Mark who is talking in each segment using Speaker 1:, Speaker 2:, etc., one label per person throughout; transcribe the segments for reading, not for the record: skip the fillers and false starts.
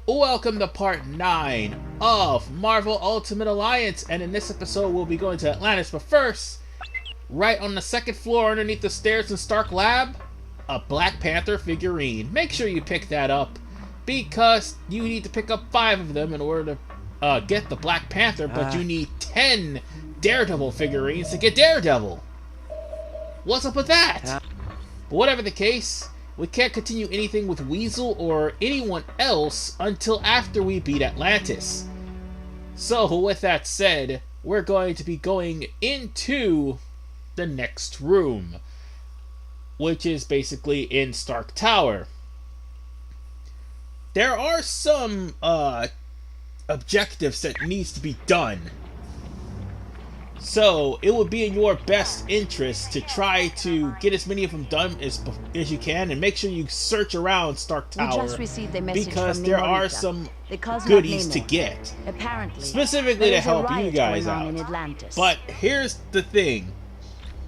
Speaker 1: Welcome to part 9 of Marvel Ultimate Alliance, and in this episode we'll be going to Atlantis, but first, right on the second floor underneath the stairs in Stark Lab, a Black Panther figurine. Make sure you pick that up, because you need to pick up 5 of them in order to get the Black Panther, but you need 10 Daredevil figurines to get Daredevil. What's up with that? But whatever the case, we can't continue anything with Weasel or anyone else until after we beat Atlantis. So, with that said, we're going to be going into the next room, which is basically in Stark Tower. There are some objectives that needs to be done. So, it would be in your best interest to try to get as many of them done as you can, and make sure you search around Stark Tower, because there are some goodies to get, specifically to help you guys out. But here's the thing.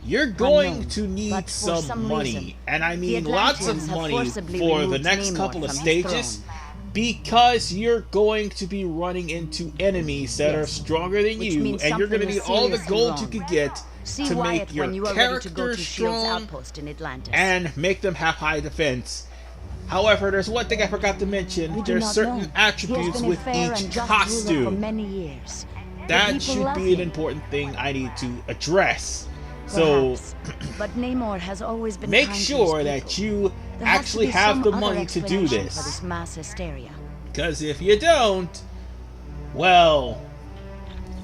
Speaker 1: You're going to need some money, and I mean lots of money for the next couple of stages, because you're going to be running into enemies that are stronger than you, and you're going to need all the gold you can get to make your characters strong and make them have high defense. However, there's one thing I forgot to mention. There's certain attributes with each costume. That should be an important thing I need to address. So,
Speaker 2: but Namor has always been
Speaker 1: make sure that you actually have the money to do this. Because if you don't, well,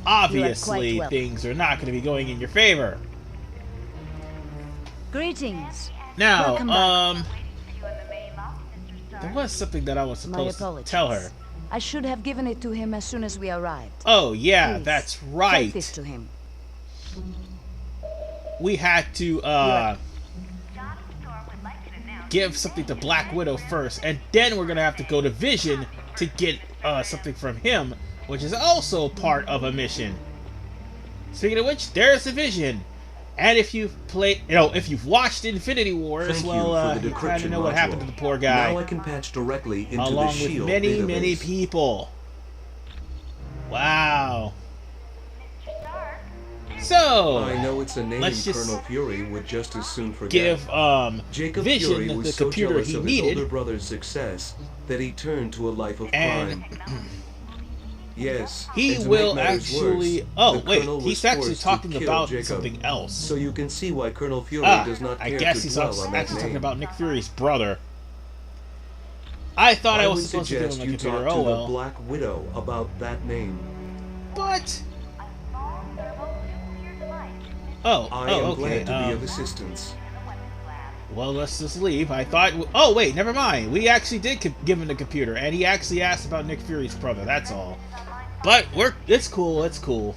Speaker 1: obviously things are not going to be going in your favor.
Speaker 2: Greetings.
Speaker 1: Now, there was something that I was supposed to tell her.
Speaker 2: I should have given it to him as soon as we arrived.
Speaker 1: Oh yeah,
Speaker 2: Please,
Speaker 1: that's right.
Speaker 2: take this to him.
Speaker 1: We had to give something to Black Widow first, and then we're gonna have to go to Vision to get something from him, which is also part of a mission. Speaking of which, there's the Vision. And if you've played, if you've watched Infinity Wars, well, you kind of know what happened to the poor guy.
Speaker 3: Now I can patch directly into
Speaker 1: along
Speaker 3: the shield
Speaker 1: with many,
Speaker 3: database.
Speaker 1: many people. Wow. So,
Speaker 3: I know it's a name
Speaker 1: let's just
Speaker 3: Colonel Fury would just as soon forget.
Speaker 1: give
Speaker 3: Jacob
Speaker 1: Vision
Speaker 3: Fury was
Speaker 1: the
Speaker 3: so
Speaker 1: computer
Speaker 3: jealous
Speaker 1: he
Speaker 3: of his older
Speaker 1: needed,
Speaker 3: brother's success that he turned to a life of
Speaker 1: and
Speaker 3: crime. Yes,
Speaker 1: he
Speaker 3: and to
Speaker 1: will
Speaker 3: make matters
Speaker 1: actually.
Speaker 3: worse,
Speaker 1: Oh
Speaker 3: the
Speaker 1: wait,
Speaker 3: Colonel was
Speaker 1: he's actually
Speaker 3: forced to
Speaker 1: talking
Speaker 3: kill
Speaker 1: about
Speaker 3: Jacob.
Speaker 1: something else.
Speaker 3: So you can see why Colonel Fury does not care
Speaker 1: I guess
Speaker 3: to
Speaker 1: he's
Speaker 3: dwell on that
Speaker 1: actually talking
Speaker 3: name.
Speaker 1: about Nick Fury's brother. I thought I was
Speaker 3: would
Speaker 1: supposed to give
Speaker 3: suggest
Speaker 1: him a
Speaker 3: you
Speaker 1: computer.
Speaker 3: talk
Speaker 1: Oh
Speaker 3: to the
Speaker 1: well.
Speaker 3: Black Widow about that name.
Speaker 1: But oh,
Speaker 3: I am
Speaker 1: okay.
Speaker 3: glad to be of assistance.
Speaker 1: Well, let's just leave. I thought. Oh wait, never mind. We actually did give him the computer, and he actually asked about Nick Fury's brother. That's all. But it's cool. It's cool.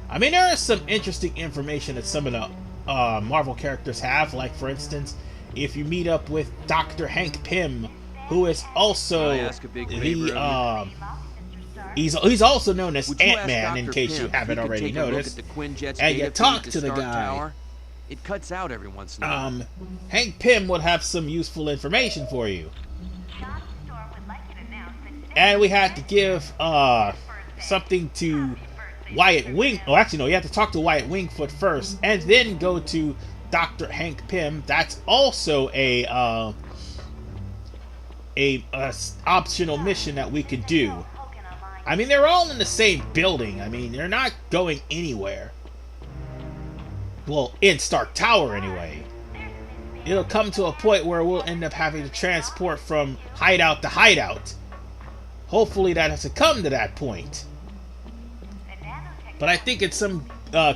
Speaker 1: I mean, there is some interesting information that some of the Marvel characters have. Like, for instance, if you meet up with Dr. Hank Pym, who is also the he's also known as Ant-Man, in case you haven't already noticed. And you talk to the guy.
Speaker 4: It cuts out every once in a while.
Speaker 1: Hank Pym would have some useful information for you. And we had to give something to Wyatt Wing. Oh, actually, no. You have to talk to Wyatt Wingfoot first, and then go to Dr. Hank Pym. That's also a optional mission that we could do. I mean, they're all in the same building. I mean, they're not going anywhere. Well, in Stark Tower, anyway. It'll come to a point where we'll end up having to transport from hideout to hideout. Hopefully that doesn't come to that point. But I think in some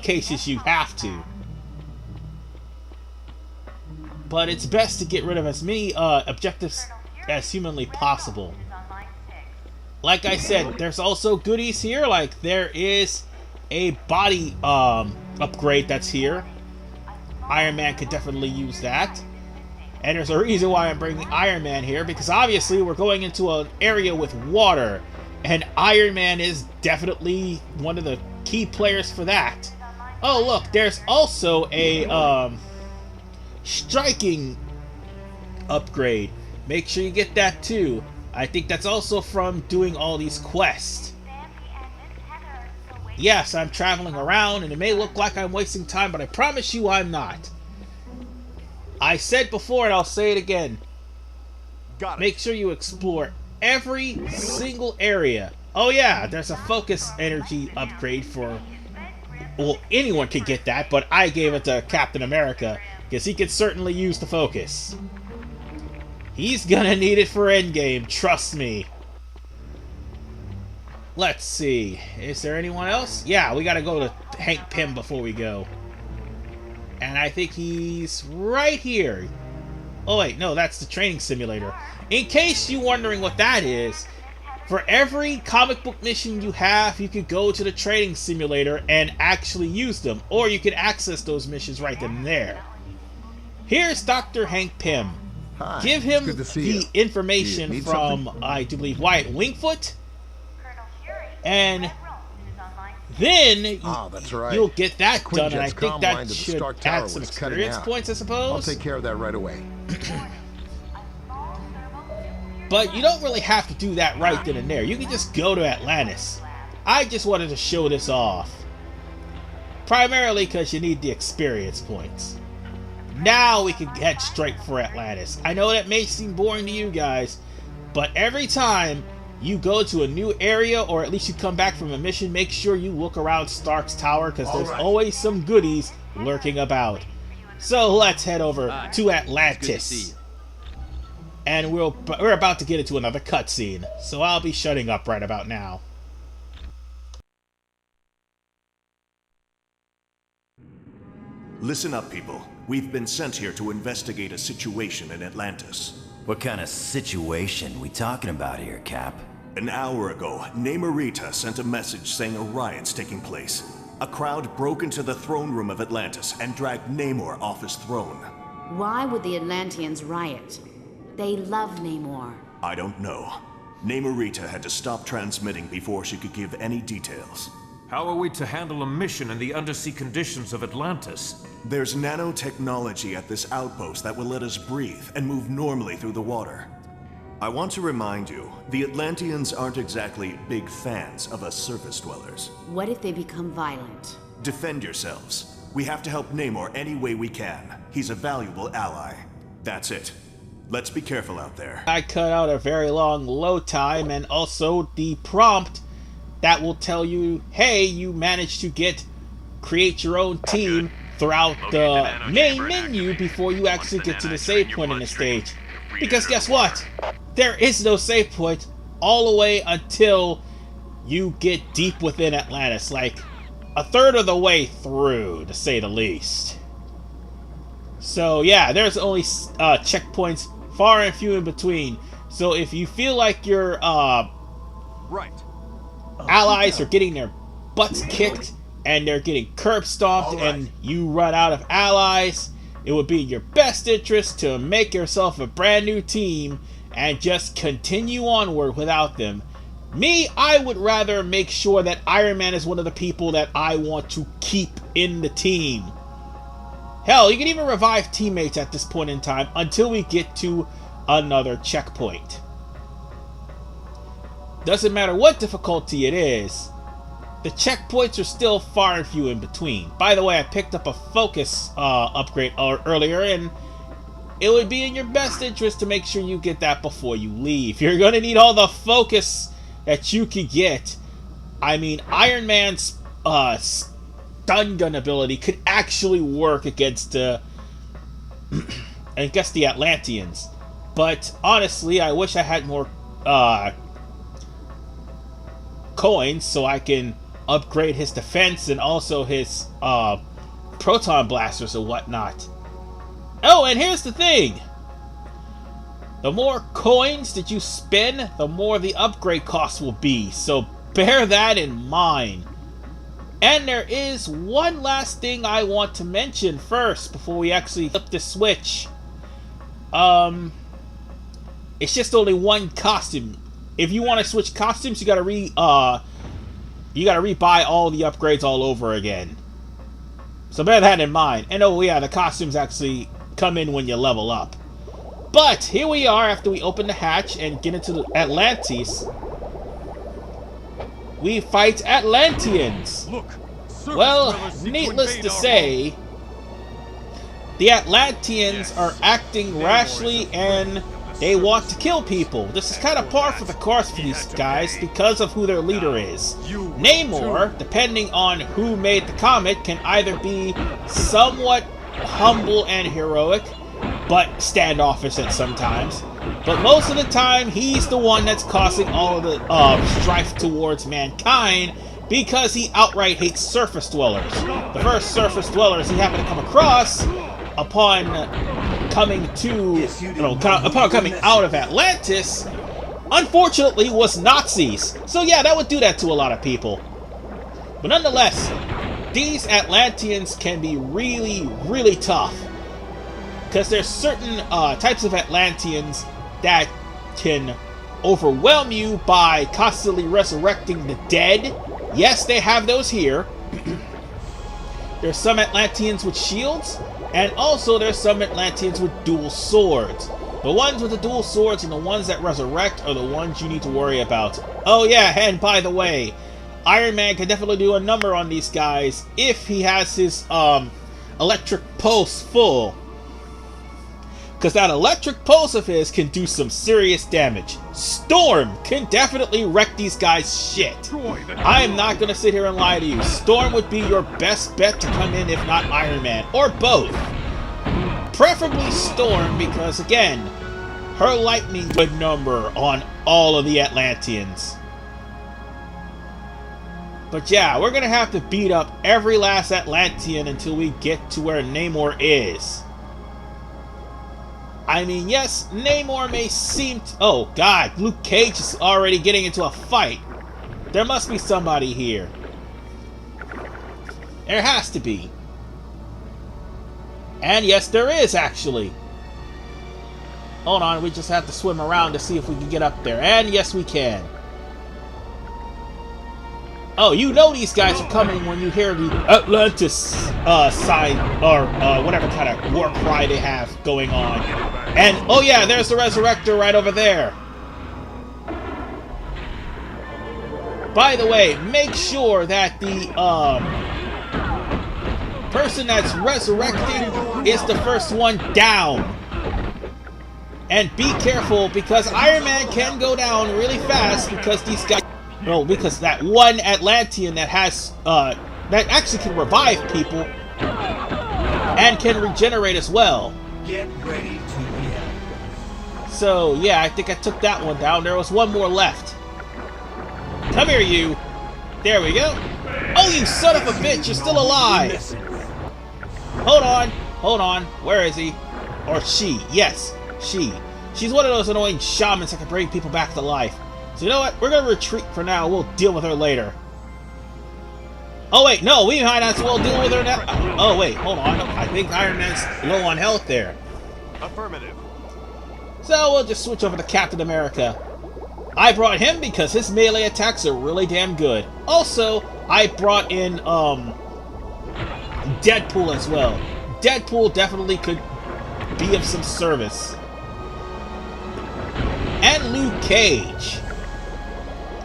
Speaker 1: cases you have to. But it's best to get rid of as many objectives as humanly possible. Like I said, there's also goodies here. Like, there is a body upgrade that's here. Iron Man could definitely use that. And there's a reason why I'm bringing Iron Man here, because obviously we're going into an area with water, and Iron Man is definitely one of the key players for that. Oh look, there's also a striking upgrade. Make sure you get that too. I think that's also from doing all these quests. Yes, I'm traveling around, and it may look like I'm wasting time, but I promise you I'm not. I said before, and I'll say it again. Make sure you explore every single area. Oh yeah, there's a focus energy upgrade for... Well, anyone could get that, but I gave it to Captain America, because he could certainly use the focus. He's gonna need it for Endgame, trust me. Let's see, is there anyone else? Yeah, we gotta go to Hank Pym before we go. And I think he's right here. Oh wait, no, that's the training simulator. In case you're wondering what that is, for every comic book mission you have, you could go to the training simulator and actually use them. Or you could access those missions right then and there. Here's Dr. Hank Pym.
Speaker 5: Hi,
Speaker 1: give him
Speaker 5: the
Speaker 1: information from, I do believe, Riot Wingfoot. And then
Speaker 5: that's right.
Speaker 1: you'll get that done, and I
Speaker 5: Quinjet's
Speaker 1: think
Speaker 5: comm line
Speaker 1: that
Speaker 5: to the
Speaker 1: should
Speaker 5: Stark Tower
Speaker 1: add some
Speaker 5: was cutting
Speaker 1: experience
Speaker 5: out.
Speaker 1: points, I suppose.
Speaker 5: I'll take care of that right away.
Speaker 1: But you don't really have to do that right then and there. You can just go to Atlantis. I just wanted to show this off. Primarily because you need the experience points. Now we can head straight for Atlantis. I know that may seem boring to you guys, but every time you go to a new area, or at least you come back from a mission, make sure you look around Stark's Tower, because there's always some goodies lurking about. So let's head over to Atlantis. And we're about to get into another cutscene, so I'll be shutting up right about now.
Speaker 6: Listen up, people. We've been sent here to investigate a situation in Atlantis.
Speaker 7: What kind of situation we talking about here, Cap?
Speaker 6: An hour ago, Namor sent a message saying a riot's taking place. A crowd broke into the throne room of Atlantis and dragged Namor off his throne.
Speaker 8: Why would the Atlantians riot? They love Namor.
Speaker 6: I don't know. Namor had to stop transmitting before she could give any details.
Speaker 9: How are we to handle a mission in the undersea conditions of Atlantis?
Speaker 6: There's nanotechnology at this outpost that will let us breathe and move normally through the water. I want to remind you, the Atlanteans aren't exactly big fans of us surface dwellers.
Speaker 8: What if they become violent?
Speaker 6: Defend yourselves. We have to help Namor any way we can. He's a valuable ally. That's it. Let's be careful out there.
Speaker 1: I cut out a very long load time and also the prompt that will tell you, hey, you managed to create your own team throughout the main menu before you actually get to the save point in the stage. Because guess what? There is no save point all the way until you get deep within Atlantis, like a third of the way through, to say the least. So yeah, there's only checkpoints far and few in between. So if you feel like your allies are getting their butts kicked and they're getting curb stomped and you run out of allies, it would be in your best interest to make yourself a brand new team and just continue onward without them. Me, I would rather make sure that Iron Man is one of the people that I want to keep in the team. Hell, you can even revive teammates at this point in time until we get to another checkpoint. Doesn't matter what difficulty it is, the checkpoints are still far and few in between. By the way, I picked up a focus upgrade earlier, and it would be in your best interest to make sure you get that before you leave. You're going to need all the focus that you can get. I mean, Iron Man's stun gun ability could actually work against the Atlanteans. But honestly, I wish I had more coins so I can upgrade his defense and also his proton blasters and whatnot. Oh, and here's the thing. The more coins that you spend, the more the upgrade cost will be. So bear that in mind. And there is one last thing I want to mention first before we actually flip the switch. It's just only one costume. If you want to switch costumes, you gotta rebuy all the upgrades all over again. So bear that in mind. And oh yeah, the costumes actually come in when you level up. But here we are after we open the hatch and get into the Atlantis. We fight Atlantians.
Speaker 5: Look,
Speaker 1: well, needless to say, the Atlantians are acting rashly and they want to kill people. This is kind of par for the course for these guys because of who their leader is. Namor, depending on who made the comet, can either be somewhat humble and heroic, but standoffish at sometimes. But most of the time, he's the one that's causing all of the strife towards mankind because he outright hates surface dwellers. The first surface dwellers he happened to come across upon coming to, upon coming out of Atlantis, unfortunately was Nazis. So yeah, that would do that to a lot of people. But nonetheless, these Atlanteans can be really, really tough. Because there's certain types of Atlanteans that can overwhelm you by constantly resurrecting the dead. Yes, they have those here. There's some Atlanteans with shields, and also there's some Atlanteans with dual swords. The ones with the dual swords and the ones that resurrect are the ones you need to worry about. Oh yeah, and by the way, Iron Man can definitely do a number on these guys if he has his electric pulse full. Because that electric pulse of his can do some serious damage. Storm can definitely wreck these guys' shit. I am not going to sit here and lie to you. Storm would be your best bet to come in, if not Iron Man. Or both. Preferably Storm, because again, her lightning would number on all of the Atlanteans. But yeah, we're going to have to beat up every last Atlantean until we get to where Namor is. I mean, yes, Namor may seem oh god, Luke Cage is already getting into a fight. There must be somebody here. There has to be. And yes, there is actually. Hold on, we just have to swim around to see if we can get up there. And yes, we can. Oh, you know these guys are coming when you hear the Atlantis sign, or whatever kind of war cry they have going on. And, oh yeah, there's the Resurrector right over there. By the way, make sure that the person that's resurrecting is the first one down. And be careful, because Iron Man can go down really fast because these guys... No, because that one Atlantean that has, that actually can revive people and can regenerate as well.
Speaker 3: Get ready to hear.
Speaker 1: So, yeah, I think I took that one down. There was one more left. Come here, you. There we go. Oh, you son of a bitch, you're still alive. Hold on. Hold on. Where is he? Or she. Yes, she. She's one of those annoying shamans that can bring people back to life. So you know what? We're going to retreat for now. We'll deal with her later. Oh wait, no, we might as well deal with her now. Oh wait, hold on. I think Iron Man's low on health there.
Speaker 5: Affirmative.
Speaker 1: So we'll just switch over to Captain America. I brought him because his melee attacks are really damn good. Also, I brought in Deadpool as well. Deadpool definitely could be of some service. And Luke Cage.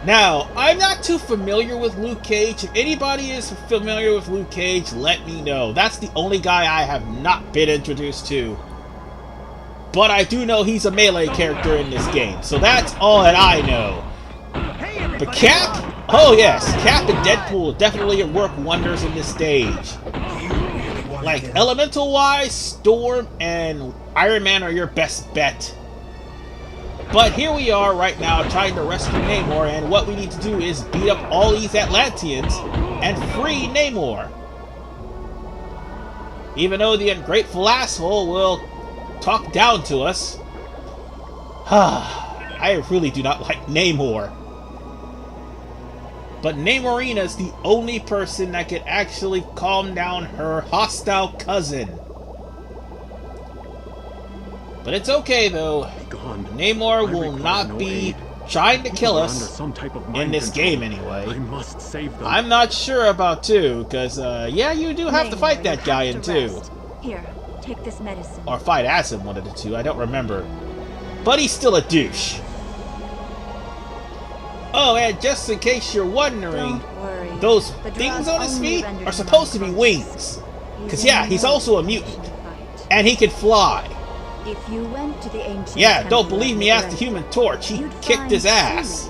Speaker 1: Now, I'm not too familiar with Luke Cage. If anybody is familiar with Luke Cage, let me know. That's the only guy I have not been introduced to. But I do know he's a melee character in this game, so that's all that I know. But Cap? Oh yes, Cap and Deadpool definitely work wonders in this stage. Like, elemental-wise, Storm and Iron Man are your best bet. But here we are right now trying to rescue Namor, and what we need to do is beat up all these Atlanteans and free Namor. Even though the ungrateful asshole will talk down to us. I really do not like Namor. But Namorina's the only person that can actually calm down her hostile cousin. But it's okay though. Namor will not be trying to kill us in this game anyway. I'm not sure about 2, because yeah, you do have to fight that guy in 2.
Speaker 2: Here,
Speaker 5: take this medicine.
Speaker 1: Or fight as him, one of the two. I don't remember. But he's still a douche. Oh, and just in case you're wondering, those things on his feet are supposed to be wings. Because, yeah, he's also a mutant. And he can fly.
Speaker 5: If you went to the ancient
Speaker 1: yeah, don't believe me, ask the Human Torch. He kicked his ass.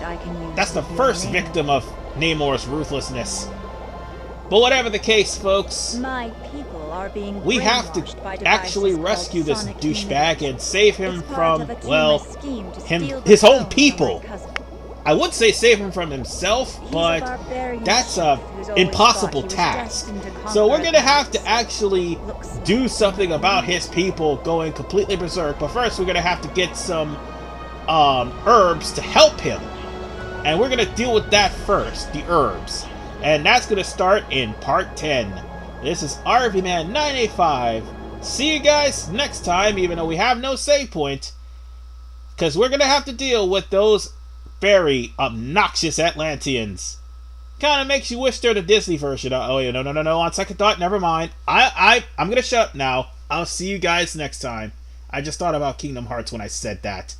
Speaker 1: That's the first victim of Namor's ruthlessness. But whatever the case, folks,
Speaker 5: my people are being
Speaker 1: we have to actually rescue this douchebag and save him from, well, his own people. I would say save him from himself, but that's an impossible task. So we're going to have to actually do something about his people going completely berserk. But first, we're going to have to get some herbs to help him. And we're going to deal with that first, the herbs. And that's going to start in part 10. This is RVman 985. See you guys next time, even though we have no save point. Because we're going to have to deal with those very obnoxious Atlantians. Kind of makes you wish they're the Disney version. Oh, yeah, no. On second thought, never mind. I'm going to shut up now. I'll see you guys next time. I just thought about Kingdom Hearts when I said that.